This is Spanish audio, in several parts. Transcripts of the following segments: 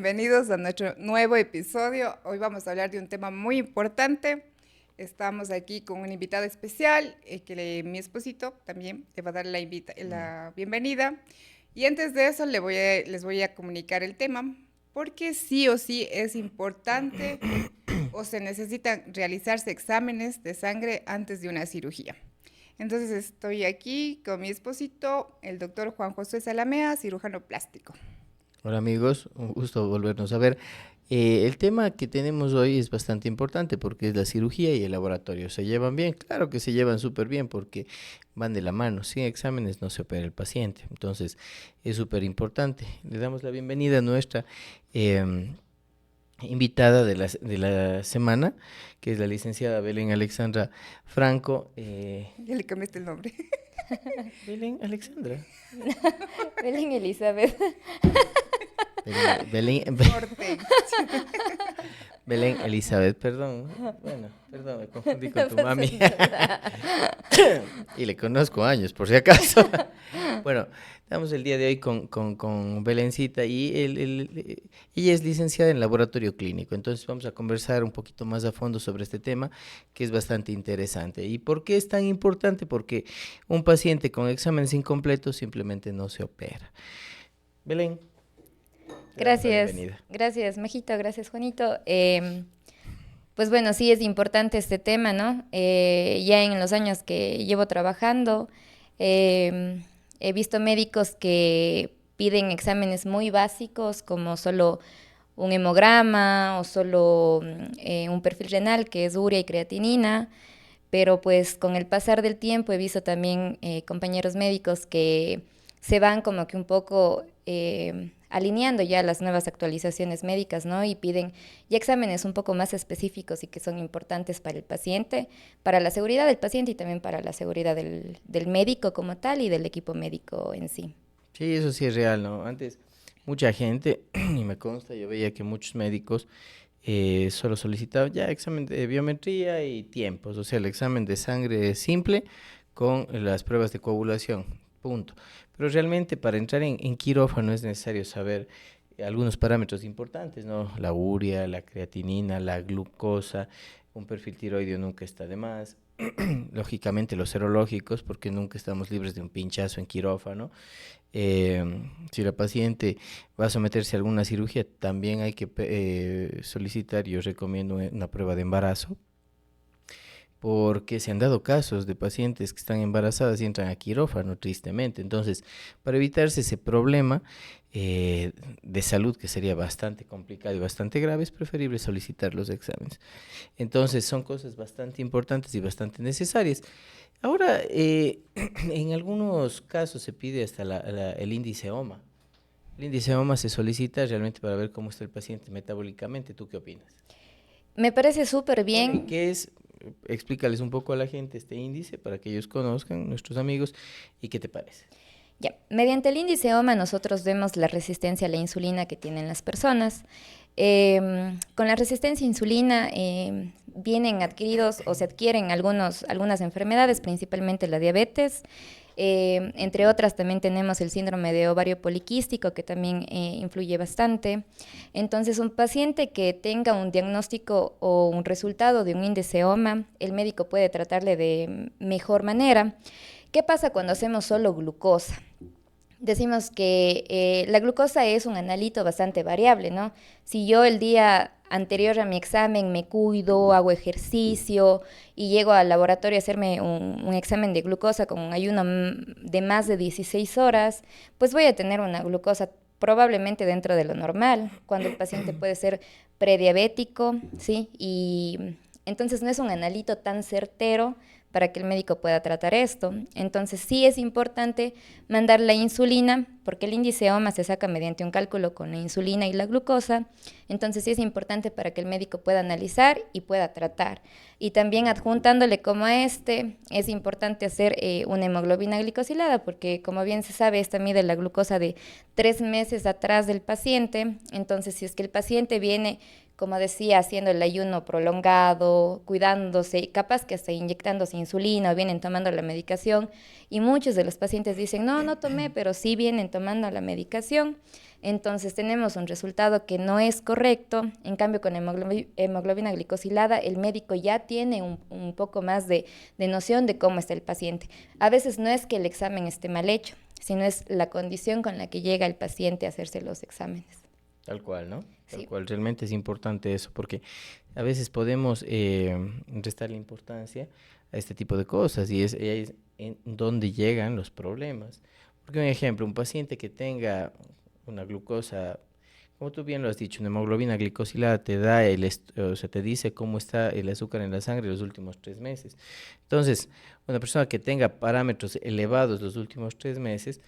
bienvenidos a nuestro nuevo episodio. Hoy vamos a hablar de un tema muy importante. Estamos aquí con un invitado especial, mi esposito también le va a dar la bienvenida. Y antes de eso les voy a comunicar el tema, porque sí o sí es importante o se necesitan realizarse exámenes de sangre antes de una cirugía. Entonces estoy aquí con mi esposito, el doctor Juan José Salamea, cirujano plástico. Hola amigos, un gusto volvernos a ver. El tema que tenemos hoy es bastante importante porque es la cirugía y el laboratorio. ¿Se llevan bien? Claro que se llevan súper bien porque van de la mano. Sin exámenes no se opera el paciente. Entonces es súper importante. Le damos la bienvenida a nuestra invitada de la semana, que es la licenciada Belén Alexandra Franco. Ya le cambiaste el nombre. Belén Alexandra. Belén Elizabeth. Corte. Belén Elizabeth, perdón. Bueno, perdón, me confundí con tu mami. Y le conozco años, por si acaso. Bueno, estamos el día de hoy con Belencita y ella es licenciada en laboratorio clínico. Entonces vamos a conversar un poquito más a fondo sobre este tema que es bastante interesante. ¿Y por qué es tan importante? Porque un paciente con exámenes incompletos simplemente no se opera. Belén. Gracias, Majito, gracias, Juanito. Pues bueno, sí es importante este tema, ¿no? Ya en los años que llevo trabajando, he visto médicos que piden exámenes muy básicos, como solo un hemograma o solo un perfil renal, que es urea y creatinina, pero pues con el pasar del tiempo he visto también compañeros médicos que se van como que un poco alineando ya las nuevas actualizaciones médicas, ¿no? Y piden ya exámenes un poco más específicos y que son importantes para el paciente, para la seguridad del paciente y también para la seguridad del médico como tal y del equipo médico en sí. Sí, eso sí es real, ¿no? Antes mucha gente, y me consta, yo veía que muchos médicos solo solicitaban ya examen de biometría y tiempos, o sea, el examen de sangre simple con las pruebas de coagulación, punto. Pero realmente para entrar en quirófano es necesario saber algunos parámetros importantes, ¿no? La urea, la creatinina, la glucosa, un perfil tiroideo nunca está de más. Lógicamente los serológicos, porque nunca estamos libres de un pinchazo en quirófano. Si la paciente va a someterse a alguna cirugía, también hay que solicitar, yo recomiendo una prueba de embarazo, porque se han dado casos de pacientes que están embarazadas y entran a quirófano, tristemente. Entonces, para evitarse ese problema de salud, que sería bastante complicado y bastante grave, es preferible solicitar los exámenes. Entonces, son cosas bastante importantes y bastante necesarias. Ahora, en algunos casos se pide hasta el índice OMA. El índice OMA se solicita realmente para ver cómo está el paciente metabólicamente. ¿Tú qué opinas? Me parece súper Bueno, ¿y bien. qué es? Explícales un poco a la gente este índice para que ellos conozcan, nuestros amigos, y qué te parece. Ya, mediante el índice OMA nosotros vemos la resistencia a la insulina que tienen las personas. Con la resistencia a insulina vienen adquiridos o se adquieren algunas enfermedades, principalmente la diabetes. Entre otras también tenemos el síndrome de ovario poliquístico que también influye bastante. Entonces un paciente que tenga un diagnóstico o un resultado de un índice OMA, el médico puede tratarle de mejor manera. ¿Qué pasa cuando hacemos solo glucosa? Decimos que la glucosa es un analito bastante variable, ¿no? Si yo el día anterior a mi examen me cuido, hago ejercicio y llego al laboratorio a hacerme un examen de glucosa con un ayuno de más de 16 horas, pues voy a tener una glucosa probablemente dentro de lo normal, cuando el paciente puede ser prediabético, ¿sí? Y entonces no es un analito tan certero para que el médico pueda tratar esto. Entonces sí es importante mandar la insulina, porque el índice OMA se saca mediante un cálculo con la insulina y la glucosa. Entonces sí es importante para que el médico pueda analizar y pueda tratar. Y también adjuntándole como a este, es importante hacer una hemoglobina glicosilada, porque como bien se sabe, esta mide la glucosa de 3 meses atrás del paciente. Entonces si es que el paciente viene, como decía, haciendo el ayuno prolongado, cuidándose, capaz que hasta inyectándose insulina o vienen tomando la medicación. Y muchos de los pacientes dicen, no tomé, pero sí vienen tomando la medicación. Entonces tenemos un resultado que no es correcto. En cambio, con hemoglobina glicosilada, el médico ya tiene un poco más de noción de cómo está el paciente. A veces no es que el examen esté mal hecho, sino es la condición con la que llega el paciente a hacerse los exámenes. Tal cual, ¿no? Tal Sí. cual, realmente es importante eso, porque a veces podemos restarle importancia a este tipo de cosas y es, ahí es en donde llegan los problemas. Porque un ejemplo, un paciente que tenga una glucosa, como tú bien lo has dicho, una hemoglobina glicosilada te da o sea, te dice cómo está el azúcar en la sangre los últimos 3 meses. Entonces, una persona que tenga parámetros elevados los últimos 3 meses,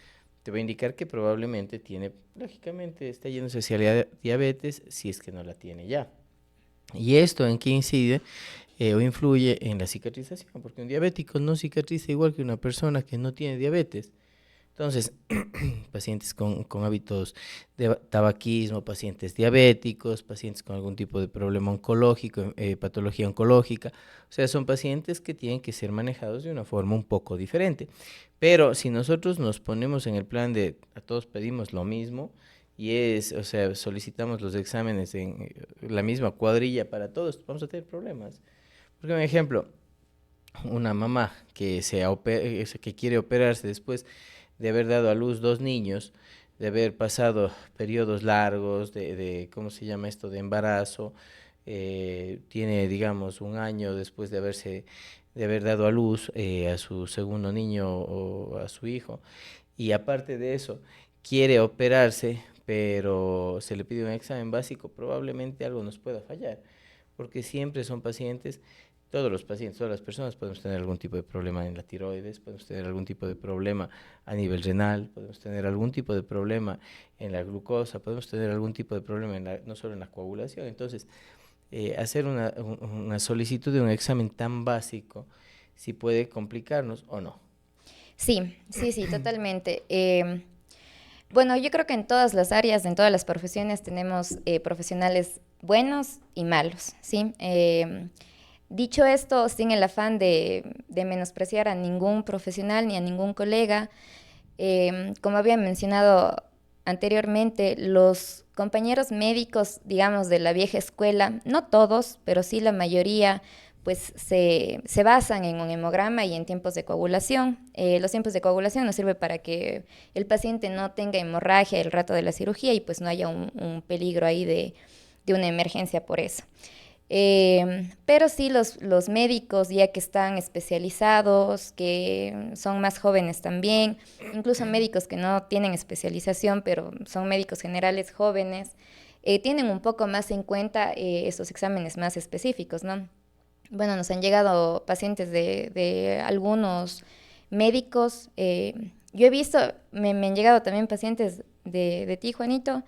te va a indicar que probablemente tiene, lógicamente, está yéndose hacia la diabetes si es que no la tiene ya. ¿Y esto en qué incide o influye en la cicatrización? Porque un diabético no cicatriza igual que una persona que no tiene diabetes. Entonces, pacientes con hábitos de tabaquismo, pacientes diabéticos, pacientes con algún tipo de problema oncológico, patología oncológica, o sea, son pacientes que tienen que ser manejados de una forma un poco diferente. Pero si nosotros nos ponemos en el plan de a todos pedimos lo mismo y es, o sea, solicitamos los exámenes en la misma cuadrilla para todos, vamos a tener problemas. Porque un ejemplo, una mamá que quiere operarse después de haber dado a luz 2 niños, de haber pasado periodos largos ¿cómo se llama esto?, de embarazo, tiene, digamos, un año después de haber dado a luz a su segundo niño o a su hijo, y aparte de eso, quiere operarse, pero se le pide un examen básico, probablemente algo nos pueda fallar, porque siempre son pacientes. Todos los pacientes, todas las personas podemos tener algún tipo de problema en la tiroides, podemos tener algún tipo de problema a nivel renal, podemos tener algún tipo de problema en la glucosa, podemos tener algún tipo de problema no solo en la coagulación. Entonces, hacer una solicitud de un examen tan básico, si puede complicarnos o no. Sí, sí, sí, totalmente. Bueno, yo creo que en todas las áreas, en todas las profesiones tenemos profesionales buenos y malos, ¿sí? Dicho esto, sin el afán de menospreciar a ningún profesional ni a ningún colega, como había mencionado anteriormente, los compañeros médicos, digamos, de la vieja escuela, no todos, pero sí la mayoría, pues se basan en un hemograma y en tiempos de coagulación. Los tiempos de coagulación nos sirve para que el paciente no tenga hemorragia el rato de la cirugía y pues no haya un peligro ahí de una emergencia por eso. Pero sí los médicos ya que están especializados, que son más jóvenes también, incluso médicos que no tienen especialización, pero son médicos generales jóvenes, tienen un poco más en cuenta estos exámenes más específicos, ¿no? Bueno, nos han llegado pacientes de algunos médicos. Yo he visto, me han llegado también pacientes de ti, Juanito,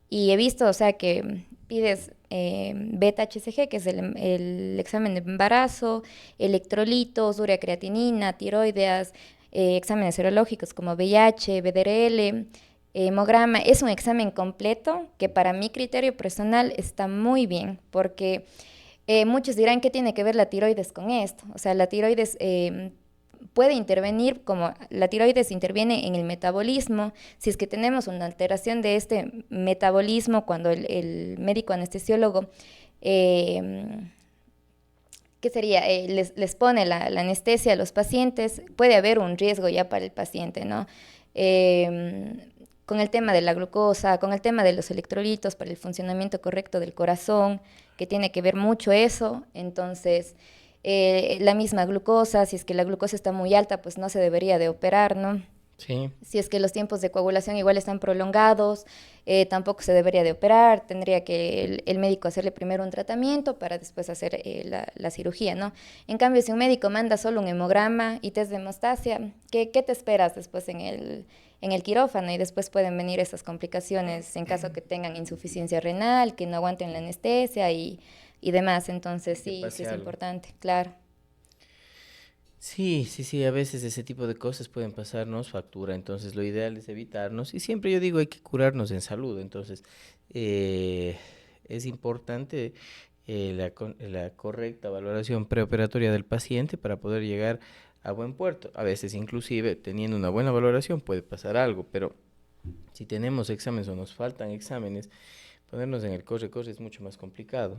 y he visto, o sea, que pides beta-HCG, que es el examen de embarazo, electrolitos, urea creatinina, tiroideas, exámenes serológicos como VIH, VDRL, hemograma. Es un examen completo que para mi criterio personal está muy bien, porque muchos dirán que tiene que ver la tiroides con esto. O sea, la tiroides puede intervenir, como la tiroides interviene en el metabolismo. Si es que tenemos una alteración de este metabolismo, cuando el médico anestesiólogo, ¿qué sería? Les pone la anestesia a los pacientes, puede haber un riesgo ya para el paciente, ¿no? Con el tema de la glucosa, con el tema de los electrolitos para el funcionamiento correcto del corazón, que tiene que ver mucho eso. Entonces, la misma glucosa, si es que la glucosa está muy alta, pues no se debería de operar, ¿no? Sí. Si es que los tiempos de coagulación igual están prolongados, tampoco se debería de operar, tendría que el médico hacerle primero un tratamiento para después hacer la cirugía, ¿no? En cambio, si un médico manda solo un hemograma y test de hemostasia, ¿qué te esperas después en el quirófano? Y después pueden venir esas complicaciones en caso que tengan insuficiencia renal, que no aguanten la anestesia y demás. Entonces, Que sí, sí pase es algo. importante, claro. Sí, sí, sí, a veces ese tipo de cosas pueden pasarnos factura, entonces lo ideal es evitarnos y siempre yo digo hay que curarnos en salud, entonces eh, es importante la correcta valoración preoperatoria del paciente para poder llegar a buen puerto. A veces inclusive teniendo una buena valoración puede pasar algo, pero Si tenemos exámenes o nos faltan exámenes, ponernos en el corre-corre es mucho más complicado.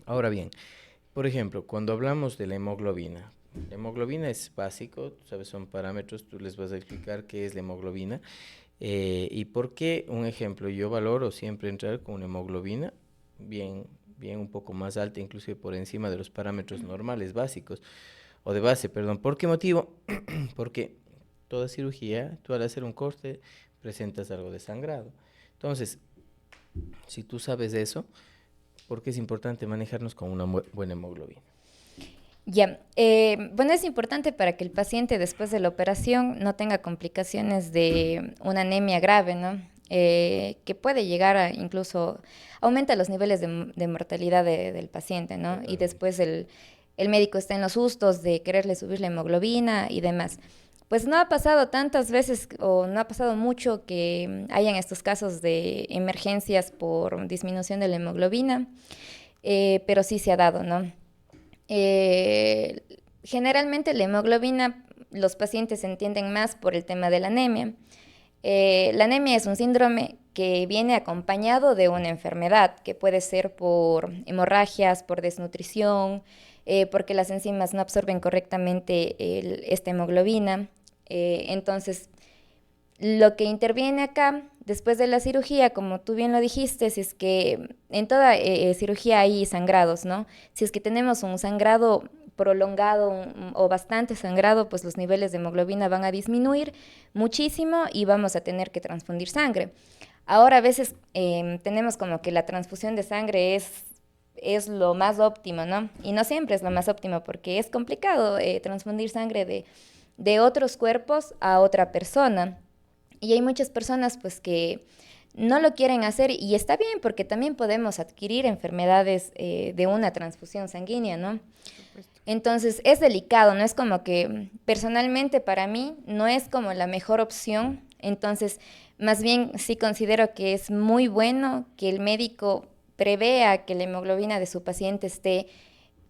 Ahora bien, por ejemplo, cuando hablamos de la hemoglobina es básico, tú sabes, son parámetros, tú les vas a explicar qué es la hemoglobina y por qué, un ejemplo, yo valoro siempre entrar con una hemoglobina bien un poco más alta, inclusive por encima de los parámetros normales básicos, o de base, perdón. ¿Por qué motivo? Porque toda cirugía, tú al hacer un corte, presentas algo de sangrado. Entonces, si tú sabes eso, ¿por qué es importante manejarnos con una buena hemoglobina? Ya, bueno, es importante para que el paciente después de la operación no tenga complicaciones de una anemia grave, ¿no? Que puede llegar a incluso, aumenta los niveles de mortalidad del paciente, ¿no? Y Totalmente. después el médico está en los sustos de quererle subir la hemoglobina y demás. Pues no ha pasado tantas veces o no ha pasado mucho que hayan estos casos de emergencias por disminución de la hemoglobina, pero sí se ha dado, ¿no? Eh, Generalmente la hemoglobina los pacientes entienden más por el tema de la anemia. La anemia es un síndrome que viene acompañado de una enfermedad, que puede ser por hemorragias, por desnutrición, porque las enzimas no absorben correctamente esta hemoglobina. Entonces, lo que interviene acá, después de la cirugía, como tú bien lo dijiste, si es que en toda cirugía hay sangrados, ¿no? Si es que tenemos un sangrado prolongado o bastante sangrado, pues los niveles de hemoglobina van a disminuir muchísimo y vamos a tener que transfundir sangre. Ahora a veces tenemos como que la transfusión de sangre es lo más óptimo, ¿no? Y no siempre es lo más óptimo porque es complicado transfundir sangre de otros cuerpos a otra persona. Y hay muchas personas pues que no lo quieren hacer y está bien porque también podemos adquirir enfermedades de una transfusión sanguínea, ¿no? Entonces es delicado, no es como que personalmente para mí no es como la mejor opción, entonces más bien sí considero que es muy bueno que el médico prevea que la hemoglobina de su paciente esté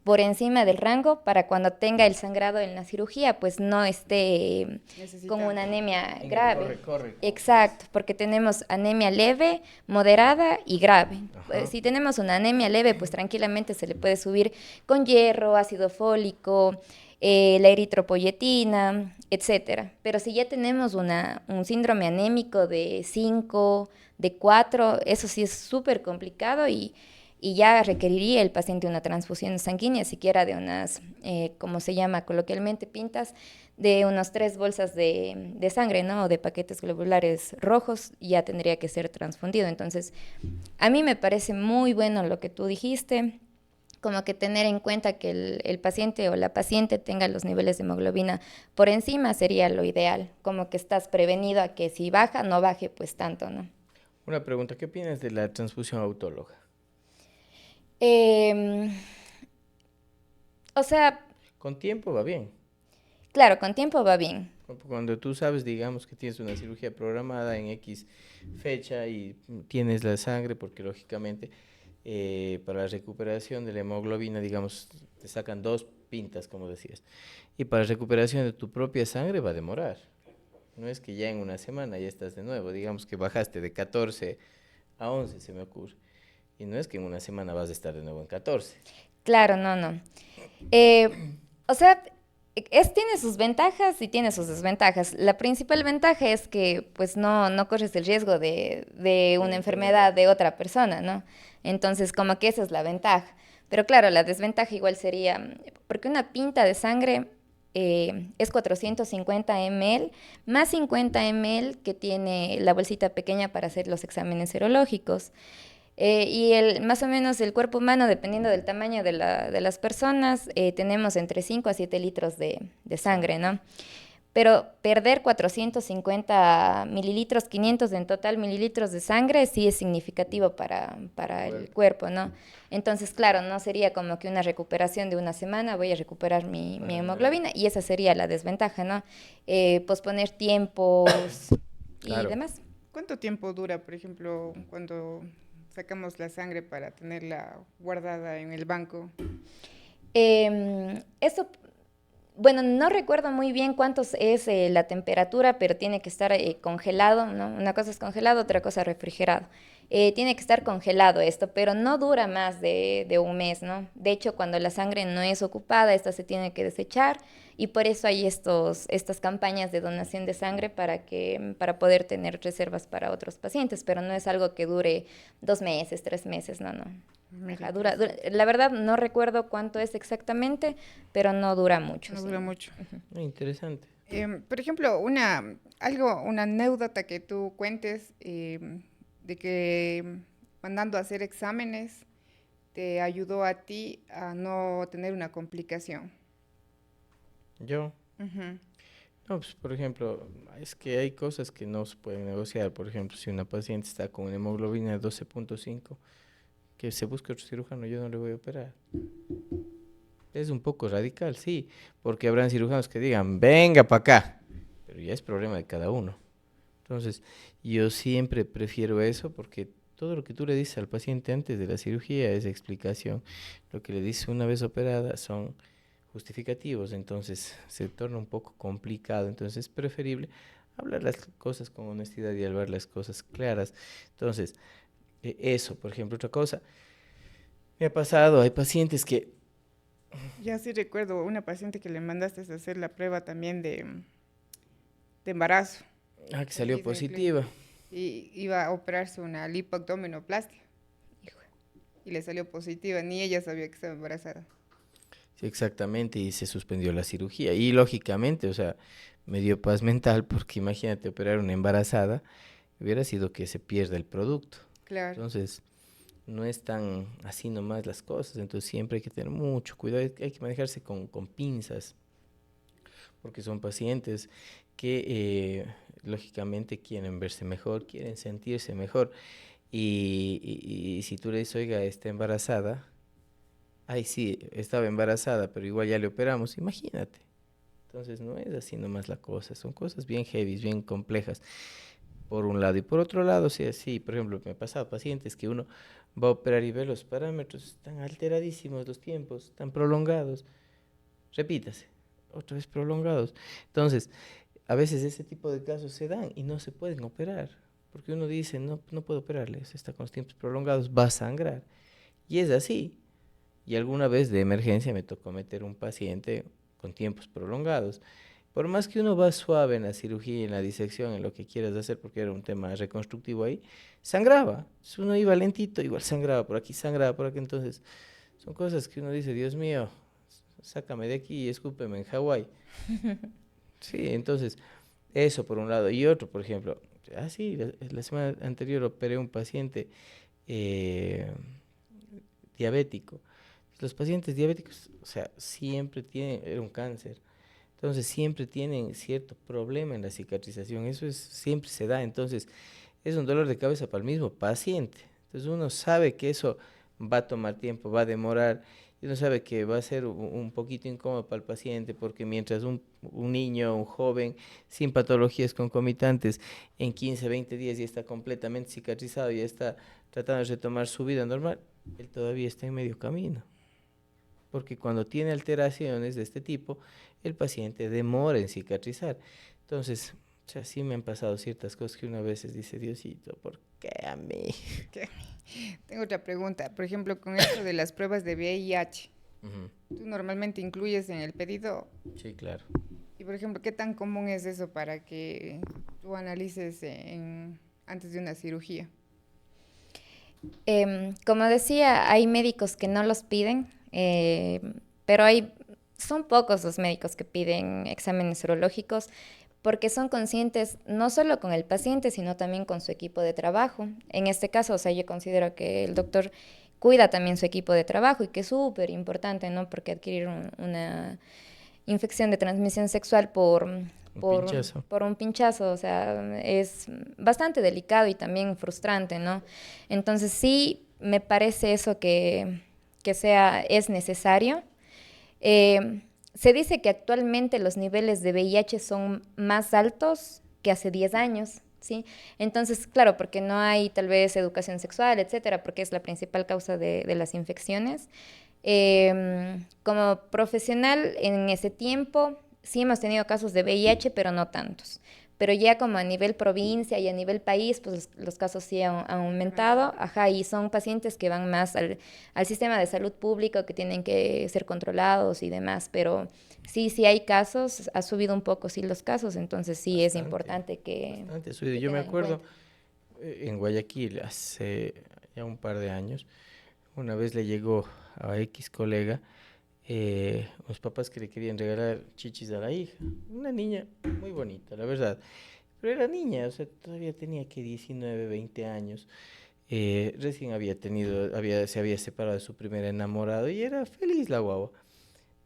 por encima del rango para cuando tenga el sangrado en la cirugía, pues no esté con Necesita. una anemia En el grave. corre-corre, como se dice. Exacto, porque tenemos anemia leve, moderada y grave. Ajá. Si tenemos una anemia leve, pues tranquilamente se le puede subir con hierro, ácido fólico, la eritropoyetina, etcétera. Pero si ya tenemos un síndrome anémico de 5, de 4, eso sí es súper complicado y ya requeriría el paciente una transfusión sanguínea, siquiera de unas, como se llama coloquialmente, pintas, de unas 3 bolsas de sangre, ¿no? O de paquetes globulares rojos, ya tendría que ser transfundido. Entonces, a mí me parece muy bueno lo que tú dijiste, como que tener en cuenta que el paciente o la paciente tenga los niveles de hemoglobina por encima sería lo ideal, como que estás prevenido a que si baja, no baje pues tanto, ¿no? Una pregunta, ¿qué opinas de la transfusión autóloga? Eh, o sea, Con tiempo va bien. claro, con tiempo va bien. Cuando tú sabes, digamos, que tienes una cirugía programada en X fecha y tienes la sangre, porque lógicamente para la recuperación de la hemoglobina, digamos, te sacan 2 pintas, como decías. Y para la recuperación de tu propia sangre va a demorar. No es que ya en una semana ya estás de nuevo. Digamos que bajaste de 14 a 11, se me ocurre. Y no es que en una semana vas a estar de nuevo en 14. Claro, no, no. Eh, o sea, tiene sus ventajas y tiene sus desventajas. La principal ventaja es que pues no corres el riesgo de De la una enfermedad. enfermedad de otra persona, ¿no? Entonces, como que esa es la ventaja. Pero claro, la desventaja igual sería, porque una pinta de sangre es 450 ml más 50 ml que tiene la bolsita pequeña para hacer los exámenes serológicos. Y más o menos el cuerpo humano, dependiendo del tamaño de las personas, tenemos entre 5 a 7 litros de sangre, Sangre. ¿no? Pero perder 450 mililitros, 500 en total mililitros de sangre, sí es significativo El para el cuerpo. cuerpo, ¿no? Entonces, claro, no sería como que una recuperación de una semana, voy a recuperar mi Para nada. hemoglobina, y esa sería la desventaja, ¿no? Posponer tiempos y Claro. demás. ¿Cuánto tiempo dura, por ejemplo, cuando sacamos la sangre para tenerla guardada en el banco? Eso Bueno, no recuerdo muy bien cuánto es la temperatura, pero tiene que estar congelado, ¿no? Una cosa es congelado, otra cosa refrigerado. Tiene que estar congelado esto, pero no dura más de un mes, ¿no? De hecho, cuando la sangre no es ocupada, esta se tiene que desechar y por eso hay estas campañas de donación de sangre para poder tener reservas para otros pacientes, pero no es algo que dure 2 meses, 3 meses, no, no. Mira, Ajá, la verdad no recuerdo cuánto es exactamente, pero no dura mucho. no Sí. dura mucho. Interesante. Por ejemplo, una anécdota que tú cuentes de que mandando a hacer exámenes te ayudó a ti a no tener una complicación. Yo, Ujú. no, pues por ejemplo, es que hay cosas que no se pueden negociar. Por ejemplo, si una paciente está con una hemoglobina de 12.5, que se busque otro cirujano, yo no le voy a operar. Es un poco radical, sí, porque habrán cirujanos que digan, venga para acá, pero ya es problema de cada uno. Entonces, yo siempre prefiero eso porque todo lo que tú le dices al paciente antes de la cirugía es explicación. Lo que le dices una vez operada son justificativos, entonces se torna un poco complicado. Entonces es preferible hablar las cosas con honestidad y hablar las cosas claras. Entonces, eso, por ejemplo, otra cosa, me ha pasado, hay pacientes que, Ya sí recuerdo una paciente que le mandaste a hacer la prueba también de embarazo. que Aquí salió en la clínica. positiva. Y iba a operarse una lipoabdominoplastia. Y le salió positiva, ni ella sabía que estaba embarazada. Sí, exactamente, y se suspendió la cirugía. Y lógicamente, o sea, me dio paz mental porque imagínate operar una embarazada, hubiera sido que se pierda el producto. Claro. Entonces, no es tan así nomás las cosas, entonces siempre hay que tener mucho cuidado, hay que manejarse con pinzas, porque son pacientes que lógicamente quieren verse mejor, quieren sentirse mejor, y si tú le dices, oiga, está embarazada, ay, sí, estaba embarazada, pero igual ya le operamos, imagínate. Entonces no es así nomás la cosa, son cosas bien heavy, bien complejas, por un lado. Y por otro lado, sí, así, por ejemplo, me ha pasado pacientes que uno va a operar y ve los parámetros, están alteradísimos los tiempos, están prolongados. Repítase, otra vez prolongados. Entonces, a veces ese tipo de casos se dan y no se pueden operar, porque uno dice, no, no puedo operarles, está con los tiempos prolongados, va a sangrar. Y es así. Y alguna vez de emergencia me tocó meter un paciente con tiempos prolongados. Por más que uno va suave en la cirugía, en la disección, en lo que quieras hacer, porque era un tema reconstructivo ahí, sangraba. Si uno iba lentito, igual sangraba por aquí, sangraba por aquí. Entonces, son cosas que uno dice, Dios mío, sácame de aquí y escúpeme en Hawái. Sí, entonces, eso por un lado. Y otro, por ejemplo, sí, la semana anterior operé un paciente eh, diabético. Los pacientes diabéticos, o sea, siempre tienen, era un cáncer, entonces siempre tienen cierto problema en la cicatrización, eso es, siempre se da, entonces es un dolor de cabeza para el mismo paciente. Entonces uno sabe que eso va a tomar tiempo, va a demorar, y uno sabe que va a ser un poquito incómodo para el paciente, porque mientras un niño, un joven, sin patologías concomitantes, en 15, 20 días ya está completamente cicatrizado, ya está tratando de retomar su vida normal, él todavía está en medio camino. Porque cuando tiene alteraciones de este tipo, el paciente demora en cicatrizar. Entonces, o sea, sí me han pasado ciertas cosas que uno a veces dice, Diosito, ¿por qué a mí? ¿Qué? Tengo otra pregunta. Por ejemplo, con esto de las pruebas de VIH, Ujú. tú normalmente incluyes en el pedido. Sí, claro. Y por ejemplo, ¿qué tan común es eso para que tú analices antes de una cirugía? Como decía, hay médicos que no los piden, pero son pocos los médicos que piden exámenes serológicos porque son conscientes no solo con el paciente, sino también con su equipo de trabajo. En este caso, o sea, yo considero que el doctor cuida también su equipo de trabajo y que es súper importante, ¿no? Porque adquirir una infección de transmisión sexual Un pinchazo. por un pinchazo, o sea, es bastante delicado y también frustrante, ¿no? Entonces sí me parece eso es necesario. Se dice que actualmente los niveles de VIH son más altos que hace 10 años, ¿sí? Entonces, claro, porque no hay tal vez educación sexual, etcétera, porque es la principal causa de las infecciones. Como profesional en ese tiempo sí hemos tenido casos de VIH, pero no tantos. Pero ya como a nivel provincia y a nivel país, pues los casos sí han aumentado, ajá, y son pacientes que van más al sistema de salud público, que tienen que ser controlados y demás, pero sí hay casos, ha subido un poco sí los casos, entonces sí es importante Bastante subido. que Yo me tengan en acuerdo cuenta. en Guayaquil hace ya un par de años, una vez le llegó a X colega unos papás que le querían regalar chichis a la hija. Una niña muy bonita, la verdad. Pero era niña, o sea, todavía tenía que 19, 20 años. Recién había tenido, se había separado de su primer enamorado y era feliz la guagua.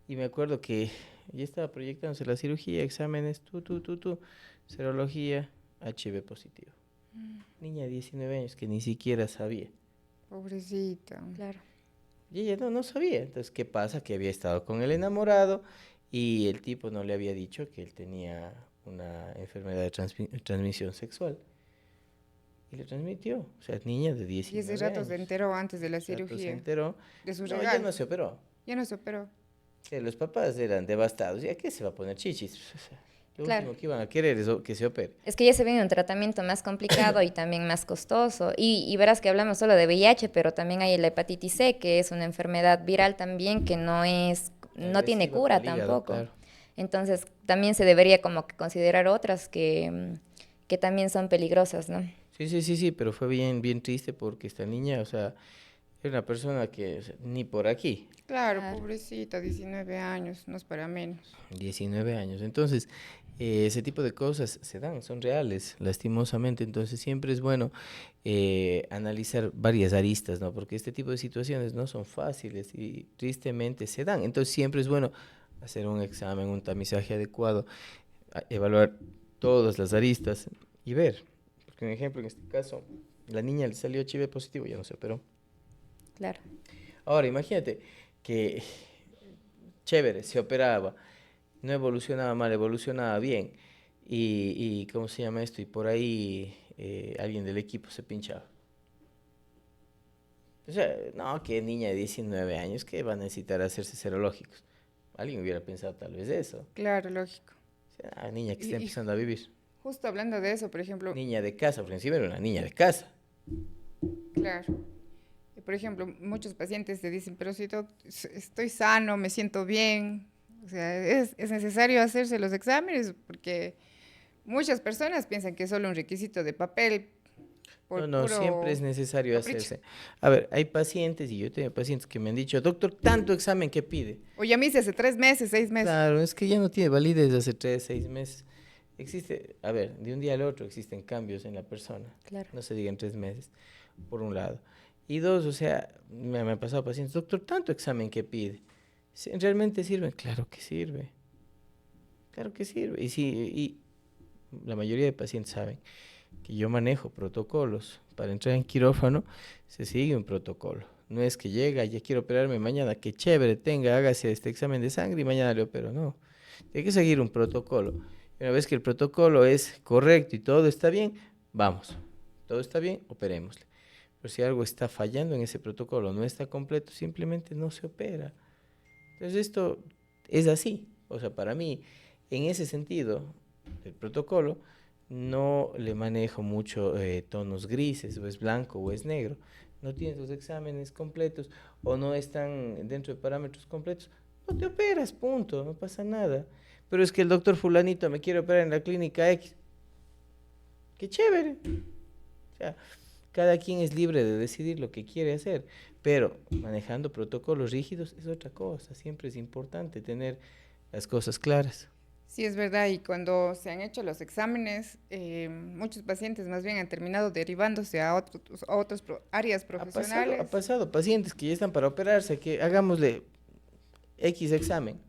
Y me acuerdo que ya estaba proyectándose la cirugía, exámenes, serología, HIV positivo. Niña de 19 años que ni siquiera sabía. Pobrecita. Claro. Y ella no sabía. Entonces, ¿qué pasa? Que había estado con el enamorado y el tipo no le había dicho que él tenía una enfermedad de transmisión sexual. Y le transmitió. O sea, niña de Y ese 19 rato se años. enteró antes de la Ese rato se cirugía, enteró. de su No, ya regalo. no se operó. Ya no se operó. Que los papás eran devastados. ¿Y a qué se va a poner chichis? O sea, lo Claro. último que iban a querer es que se opere. Es que ya se viene un tratamiento más complicado y también más costoso. Y verás que hablamos solo de VIH, pero también hay la hepatitis C, que es una enfermedad viral también que no tiene Agresiva para cura el hígado, tampoco. claro. Entonces también se debería como que considerar otras que también son peligrosas, ¿no? Sí, pero fue bien, bien triste porque esta niña, o sea, era una persona que o sea, ni por aquí. Claro, Claro. pobrecita, 19 años, no es para menos. 19 años. Entonces, ese tipo de cosas se dan, son reales, lastimosamente. Entonces, siempre es bueno analizar varias aristas, ¿no? Porque este tipo de situaciones no son fáciles y tristemente se dan. Entonces, siempre es bueno hacer un examen, un tamizaje adecuado, evaluar todas las aristas y ver. Porque, un ejemplo, en este caso, la niña le salió HIV positivo, ya no se operó. Claro. Ahora, imagínate que chévere, se operaba, no evolucionaba mal, evolucionaba bien. Y ¿cómo se llama esto? Y por ahí alguien del equipo se pinchaba. O sea, no, que niña de 19 años que va a necesitar hacerse serológicos. Alguien hubiera pensado tal vez eso. Claro, lógico. O sea, niña que está Y empezando a vivir. justo hablando de eso, por ejemplo, Niña de casa, porque encima era una niña de casa. claro. Y por ejemplo, muchos pacientes te dicen, pero si estoy sano, me siento bien. O sea, es necesario hacerse los exámenes porque muchas personas piensan que es solo un requisito de papel No, por no, siempre puro es necesario capricho. hacerse. A ver, hay pacientes, y yo tengo pacientes que me han dicho, doctor, tanto examen que pide. O ya me hice hace 3 meses, 6 meses. Claro, es que ya no tiene validez hace 3, 6 meses. Existe, a ver, de un día al otro existen cambios en la persona. Claro. No se diga en 3 meses, por un lado. Y dos, o sea, me han pasado pacientes, doctor, tanto examen que pide. ¿Realmente sirve? Claro que sirve. Claro que sirve. Y sí, y la mayoría de pacientes saben que yo manejo protocolos. Para entrar en quirófano se sigue un protocolo. No es que llega, ya quiero operarme mañana, que chévere, tenga, hágase este examen de sangre y mañana le opero. No, hay que seguir un protocolo. Y una vez que el protocolo es correcto y todo está bien, vamos. Todo está bien, operémosle. Pero si algo está fallando en ese protocolo, no está completo, simplemente no se opera. Entonces esto es así. O sea, para mí, en ese sentido, el protocolo no le manejo mucho tonos grises, o es blanco o es negro. No tienes los exámenes completos o no están dentro de parámetros completos, no te operas, punto, no pasa nada. Pero es que el doctor fulanito me quiere operar en la clínica X. Qué chévere. O sea, cada quien es libre de decidir lo que quiere hacer, pero manejando protocolos rígidos es otra cosa. Siempre es importante tener las cosas claras. Sí, es verdad. Y cuando se han hecho los exámenes, muchos pacientes más bien han terminado derivándose a otras áreas Ha profesionales. pasado pacientes que ya están para operarse, que hagámosle X examen,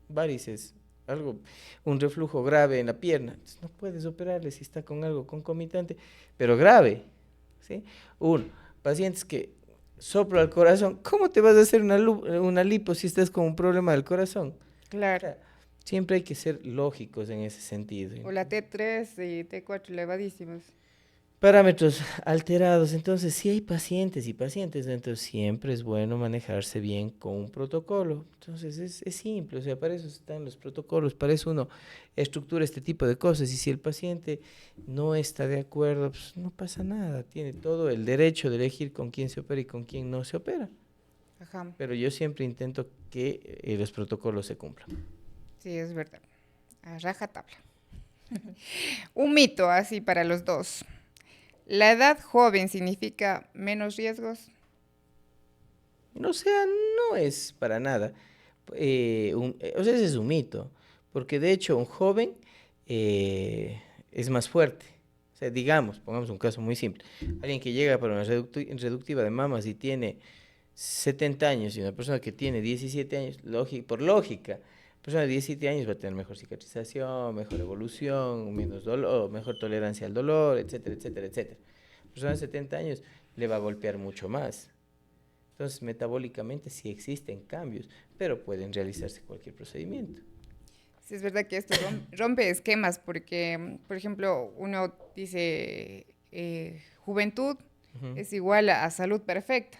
varices, algo, un reflujo grave en la pierna. Entonces, no puedes operarle si está con algo concomitante, pero grave, ¿sí? Pacientes que soplo al corazón, ¿cómo te vas a hacer una lipo si estás con un problema del corazón? O Claro. sea, siempre hay que ser lógicos en ese sentido. O la T3 y T4 elevadísimas. Parámetros alterados, entonces sí hay pacientes y pacientes, entonces siempre es bueno manejarse bien con un protocolo. Entonces es simple, o sea, para eso están los protocolos, para eso uno estructura este tipo de cosas y si el paciente no está de acuerdo, pues no pasa nada, tiene todo el derecho de elegir con quién se opera y con quién no se opera. Ajá, Pero yo siempre intento que los protocolos se cumplan. sí, es verdad. A rajatabla. Un mito así para los dos. ¿La edad joven significa menos riesgos? O sea, no es para nada. O sea, ese es un mito, porque de hecho un joven es más fuerte. O sea, digamos, pongamos un caso muy simple. Alguien que llega para una reductiva de mamas y tiene 70 años y una persona que tiene 17 años, por lógica, persona de 17 años va a tener mejor cicatrización, mejor evolución, menos dolor, mejor tolerancia al dolor, etcétera, etcétera, etcétera. Persona de 70 años le va a golpear mucho más. Entonces, metabólicamente sí existen cambios, pero pueden realizarse cualquier procedimiento. Sí, es verdad que esto rompe esquemas porque, por ejemplo, uno dice juventud Ujú. es igual a salud perfecta,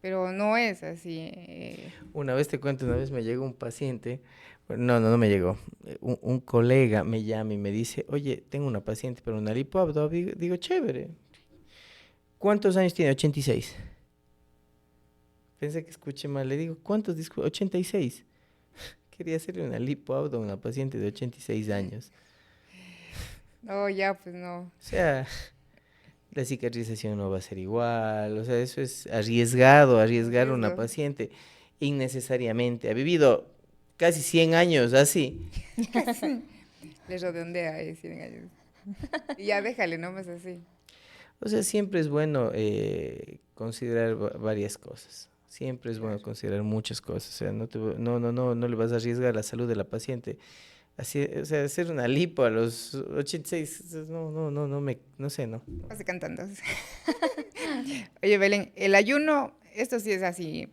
pero no es así. Una vez te cuento, una vez me llegó un paciente, bueno, no me llegó, un colega me llama y me dice, oye, tengo una paciente para una lipoabdo, digo, chévere. ¿Cuántos años tiene? 86. Pensé que escuché mal, le digo, ¿cuántos? 86. Quería hacerle una lipoabdo a una paciente de 86 años. No, ya, pues no. O sea, la cicatrización no va a ser igual, o sea, eso es arriesgar a una Riesgo. paciente innecesariamente. Ha vivido casi 100 años así. Le redondea ahí 100 años. Y ya déjale nomás así. O sea, siempre es bueno considerar varias cosas. Siempre es bueno Claro. considerar muchas cosas. O sea, no le vas a arriesgar la salud de la paciente. Así, o sea, hacer una lipo a los 86, no sé, no. Pase cantando. Oye, Belén, el ayuno, esto sí es así,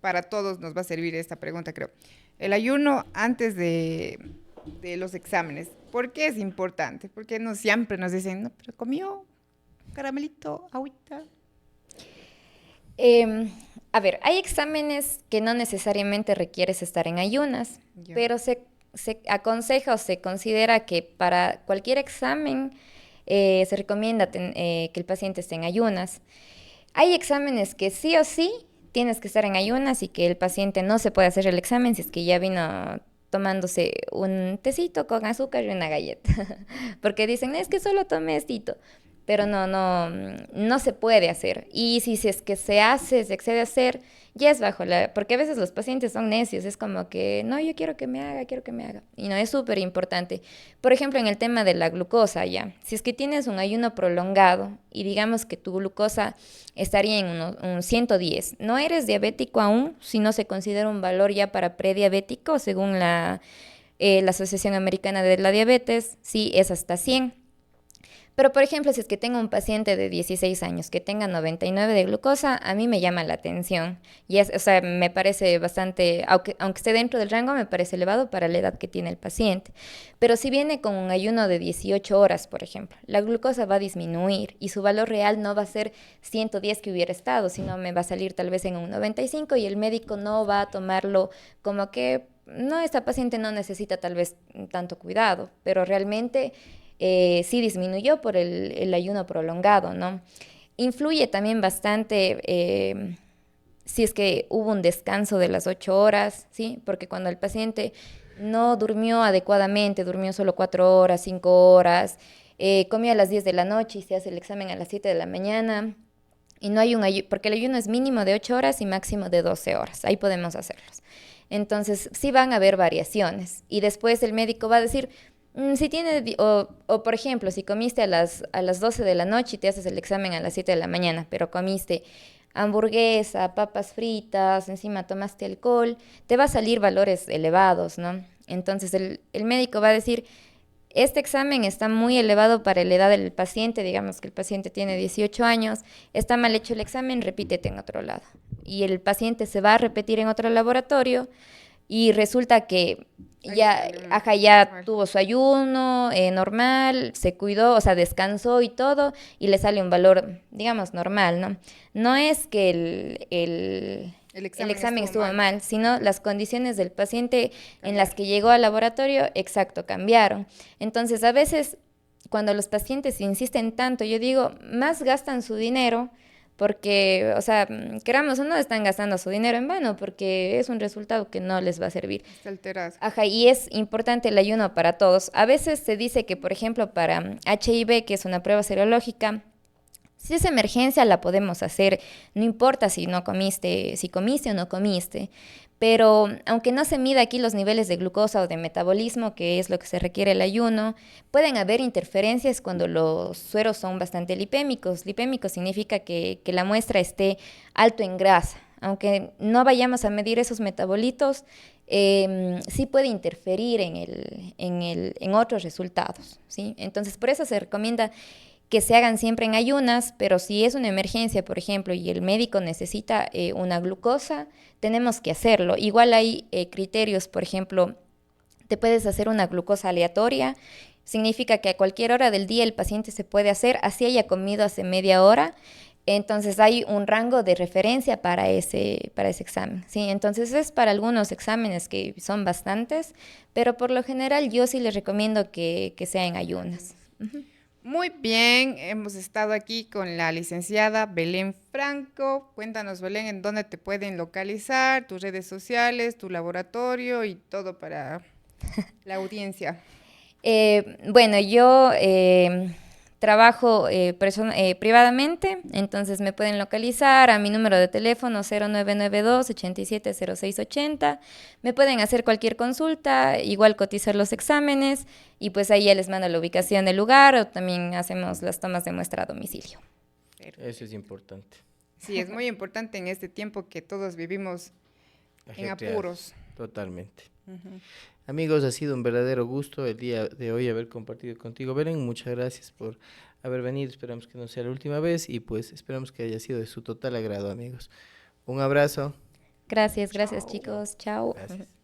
para todos nos va a servir esta pregunta, creo. El ayuno antes de los exámenes, ¿por qué es importante? Porque no siempre nos dicen, no, pero comió caramelito, agüita. Em, a ver, hay exámenes que no necesariamente requieres estar en ayunas, Ya. pero se aconseja o se considera que para cualquier examen se recomienda que el paciente esté en ayunas. Hay exámenes que sí o sí tienes que estar en ayunas y que el paciente no se puede hacer el examen si es que ya vino tomándose un tecito con azúcar y una galleta. Porque dicen, es que solo tomé estito. Pero no se puede hacer. Y si es que se hace, se excede a hacer, ya es bajo la... Porque a veces los pacientes son necios, es como que, no, yo quiero que me haga, quiero que me haga. Y no, es súper importante. Por ejemplo, en el tema de la glucosa, ya. Si es que tienes un ayuno prolongado y digamos que tu glucosa estaría en un 110, no eres diabético aún, si no se considera un valor ya para prediabético, según la Asociación Americana de la Diabetes, sí es hasta 100. Pero, por ejemplo, si es que tengo un paciente de 16 años que tenga 99 de glucosa, a mí me llama la atención. Y o sea, me parece bastante, aunque esté dentro del rango, me parece elevado para la edad que tiene el paciente. Pero si viene con un ayuno de 18 horas, por ejemplo, la glucosa va a disminuir y su valor real no va a ser 110 que hubiera estado, sino me va a salir tal vez en un 95 y el médico no va a tomarlo como que, no, esta paciente no necesita tal vez tanto cuidado, pero realmente sí disminuyó por el ayuno prolongado, ¿no? Influye también bastante si es que hubo un descanso de las 8 horas, ¿sí? Porque cuando el paciente no durmió adecuadamente, durmió solo 4 horas, 5 horas, comió a las 10 de la noche y se hace el examen a las 7 de la mañana, y no hay un ayuno, porque el ayuno es mínimo de 8 horas y máximo de 12 horas, ahí podemos hacerlos. Entonces, sí van a haber variaciones y después el médico va a decir, si tiene, por ejemplo, si comiste a las 12 de la noche y te haces el examen a las 7 de la mañana, pero comiste hamburguesa, papas fritas, encima tomaste alcohol, te va a salir valores elevados, ¿no? Entonces el médico va a decir, este examen está muy elevado para la edad del paciente, digamos que el paciente tiene 18 años, está mal hecho el examen, repítete en otro lado. Y el paciente se va a repetir en otro laboratorio y resulta que Ahí Ya, sale ajá, ya normal. tuvo su ayuno normal, se cuidó, o sea, descansó y todo, y le sale un valor, digamos, normal, ¿no? No es que El el examen examen estuvo estuvo mal. mal, sino las condiciones del paciente en las Cambiar. que llegó al laboratorio, exacto, cambiaron. Entonces, a veces, cuando los pacientes insisten tanto, yo digo, más gastan su dinero porque, o sea, queramos o no, están gastando su dinero en vano porque es un resultado que no les va a servir. Está alterado. Ajá, y es importante el ayuno para todos. A veces se dice que, por ejemplo, para HIV, que es una prueba serológica, si es emergencia la podemos hacer, no importa si no comiste, si comiste o no comiste, pero aunque no se mida aquí los niveles de glucosa o de metabolismo, que es lo que se requiere el ayuno, pueden haber interferencias cuando los sueros son bastante lipémicos. Lipémico significa que la muestra esté alto en grasa. Aunque no vayamos a medir esos metabolitos, sí puede interferir en otros resultados, ¿sí? Entonces, por eso se recomienda que se hagan siempre en ayunas, pero si es una emergencia, por ejemplo, y el médico necesita una glucosa, tenemos que hacerlo. Igual hay criterios, por ejemplo, te puedes hacer una glucosa aleatoria, significa que a cualquier hora del día el paciente se puede hacer, así haya comido hace media hora, entonces hay un rango de referencia para ese examen, ¿sí? Entonces es para algunos exámenes que son bastantes, pero por lo general yo sí les recomiendo que sea en ayunas. Muy bien, hemos estado aquí con la licenciada Belén Franco. Cuéntanos, Belén, en dónde te pueden localizar, tus redes sociales, tu laboratorio y todo para la audiencia. Bueno, yo trabajo privadamente, entonces me pueden localizar a mi número de teléfono 0992-870680. Me pueden hacer cualquier consulta, igual cotizar los exámenes y pues ahí ya les mando la ubicación del lugar o también hacemos las tomas de muestra a domicilio. Eso es importante. Sí, es muy importante en este tiempo que todos vivimos en Ajetreados, apuros. totalmente. Ujú. Amigos, ha sido un verdadero gusto el día de hoy haber compartido contigo, Belén. Muchas gracias por haber venido. Esperamos que no sea la última vez y pues esperamos que haya sido de su total agrado, amigos. Un abrazo. Gracias, gracias chicos. Chao. Gracias.